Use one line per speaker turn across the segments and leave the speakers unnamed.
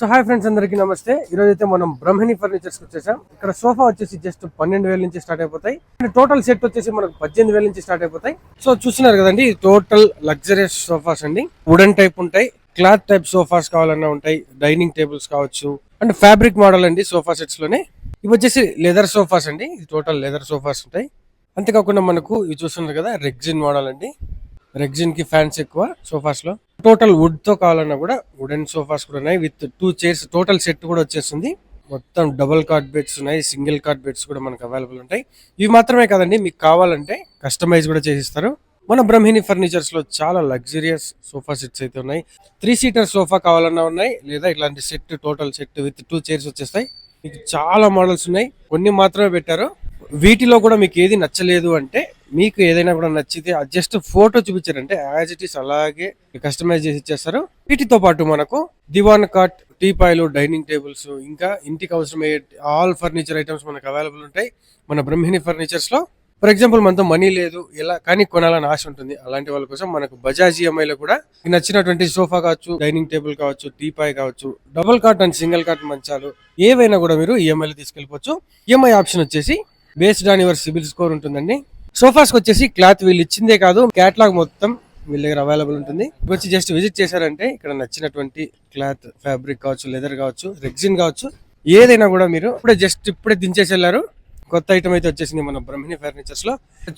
So hi friends, అందరికీ నమస్తే. ఈరోజు అయితే మనం బ్రహ్మిణి ఫర్నిచర్స్ వచ్చేసాం. ఇక్కడ సోఫా వచ్చేసి జస్ట్ 12,000 నుంచి స్టార్ట్ అయిపోతాయి. టోటల్ సెట్ వచ్చేసి మనకు 18,000 నుంచి స్టార్ట్ అయిపోతాయి. సో చూస్తున్నారు కదండి, టోటల్ లగ్జరియస్ సోఫాస్ అండి. వుడెన్ టైప్ ఉంటాయి, క్లాత్ టైప్ సోఫాస్ కావాలన్నా ఉంటాయి, డైనింగ్ టేబుల్స్ కావచ్చు, అండ్ ఫ్యాబ్రిక్ మోడల్ అండి సోఫా సెట్స్ లోనే. ఇవి వచ్చేసి లెదర్ సోఫాస్ అండి. టోటల్ లెదర్ సోఫాస్ ఉంటాయి. అంతేకాకుండా మనకు ఇవి చూస్తున్నారు కదా, రెగ్జిన్ మోడల్ అండి. రెగ్జిన్ కి ఫ్యాన్స్ ఎక్కువ సోఫాస్ లో. టోటల్ వుడ్ తో కావాలన్నా కూడా వుడెన్ సోఫాస్ కూడా ఉన్నాయి, విత్ 2 చైర్స్. టోటల్ సెట్ కూడా వచ్చేస్తుంది. మొత్తం డబుల్ కార్డ్ బెడ్స్ ఉన్నాయి, సింగిల్ కార్డ్ బెడ్స్ కూడా మనకు అవైలబుల్ ఉంటాయి. ఇవి మాత్రమే కాదండి, మీకు కావాలంటే కస్టమైజ్ కూడా చేసిస్తారు. మన బ్రహ్మిణి ఫర్నిచర్స్ లో చాలా లగ్జరియస్ సోఫా సెట్స్ అయితే ఉన్నాయి. 3 సీటర్ సోఫా కావాలన్నా ఉన్నాయి, లేదా ఇట్లాంటి set total set with 2 chairs వచ్చేస్తాయి. మీకు చాలా మోడల్స్ ఉన్నాయి, కొన్ని మాత్రమే పెట్టారు. వీటిలో కూడా మీకు ఏది నచ్చలేదు అంటే, మీకు ఏదైనా కూడా నచ్చితే జస్ట్ ఫోటో చూపించారంటే యాజ్ ఇట్ ఈస్ అలాగే కస్టమైజ్ చేసి ఇచ్చేస్తారు. వీటితో పాటు మనకు దివాన్ కాట్, టీపాయిలు, డైనింగ్ టేబుల్స్, ఇంకా ఇంటికి అవసరమయ్యే ఆల్ ఫర్నిచర్ ఐటమ్స్ మనకు అవైలబుల్ ఉంటాయి మన బ్రహ్మిణి ఫర్నిచర్స్ లో. ఫర్ ఎగ్జాంపుల్, మనతో మనీ లేదు, ఎలా కానీ కొనాలని ఆశ ఉంటుంది, అలాంటి వాళ్ళ కోసం మనకు బజాజ్ ఈఎంఐ లో కూడా నచ్చినటువంటి సోఫా కావచ్చు, డైనింగ్ టేబుల్ కావచ్చు, టీపాయ్ కావచ్చు, double cot and single cot మంచాలు ఏవైనా కూడా మీరు ఈఎంఐ లో తీసుకెళ్ళిపోవచ్చు. ఈఎంఐ ఆప్షన్ వచ్చేసి based on your CIBIL score ఉంటుందండి. సోఫాస్ వచ్చేసి క్లాత్ వీళ్ళు ఇచ్చిందే కాదు, క్యాటలాగ్ మొత్తం వీళ్ళ దగ్గర అవైలబుల్ ఉంటుంది. వచ్చి జస్ట్ విజిట్ చేశారంటే ఇక్కడ నచ్చినటువంటి క్లాత్, ఫ్యాబ్రిక్ కావచ్చు, లెదర్ కావచ్చు, రెగ్జిన్ కావచ్చు, ఏదైనా కూడా మీరు ఇప్పుడే దించేసి వెళ్ళారు. కొత్త ఐటమ్ అయితే వచ్చేసింది మన బ్రహ్మిణి ఫర్నిచర్స్ లో.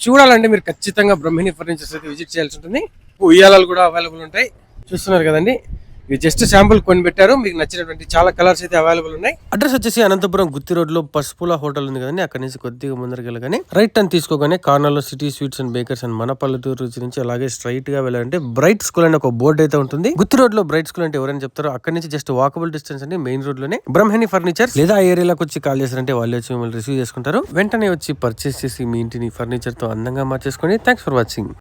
చూడాలంటే మీరు ఖచ్చితంగా బ్రహ్మిణి ఫర్నిచర్స్ అయితే విజిట్ చేయాల్సి ఉంటుంది. ఉయ్యాలాలు కూడా అవైలబుల్ ఉంటాయి. చూస్తున్నారు కదండి, ఇవి జస్ట్ శాంపుల్ కొని పెట్టారు. మీకు నచ్చినటువంటి చాలా కలర్స్ అయితే అవైలబుల్ ఉన్నాయి. అడ్రస్ వచ్చేసి అనంతపురం గుత్తి రోడ్ లో పసుపుల హోటల్ ఉంది కదండి, అక్కడ నుంచి కొద్దిగా ముందరికి వెళ్ళగానే రైట్ టర్న్ తీసుకోగానే కార్నర్ లో city sweets and baker's and మన పల్లెటూరు రుచి నుంచి అలాగే స్ట్రైట్ గా వెళ్ళాలంటే బ్రైట్ స్కూల్ అని ఒక బోర్డు అయితే ఉంటుంది. గుత్తి రోడ్ లో బ్రైట్ స్కూల్ అంటే ఎవరైనా చెప్తారో అక్కడ నుంచి జస్ట్ వాకబుల్ డిస్టెన్స్ అండి. మెయిన్ రోడ్ లోనే బ్రహ్మిణి ఫర్నిచర్, లేదా ఆ ఏరియాలోకి వచ్చి కాల్ చేశారంటే వాళ్ళు వచ్చి మిమ్మల్ని రిసీవ్ చేసుకుంటారు. వెంటనే వచ్చి పర్చేస్ చేసి మీ ఇంటిని ఫర్నిచర్ తో అందంగా మార్చేసుకోండి. Thanks for watching.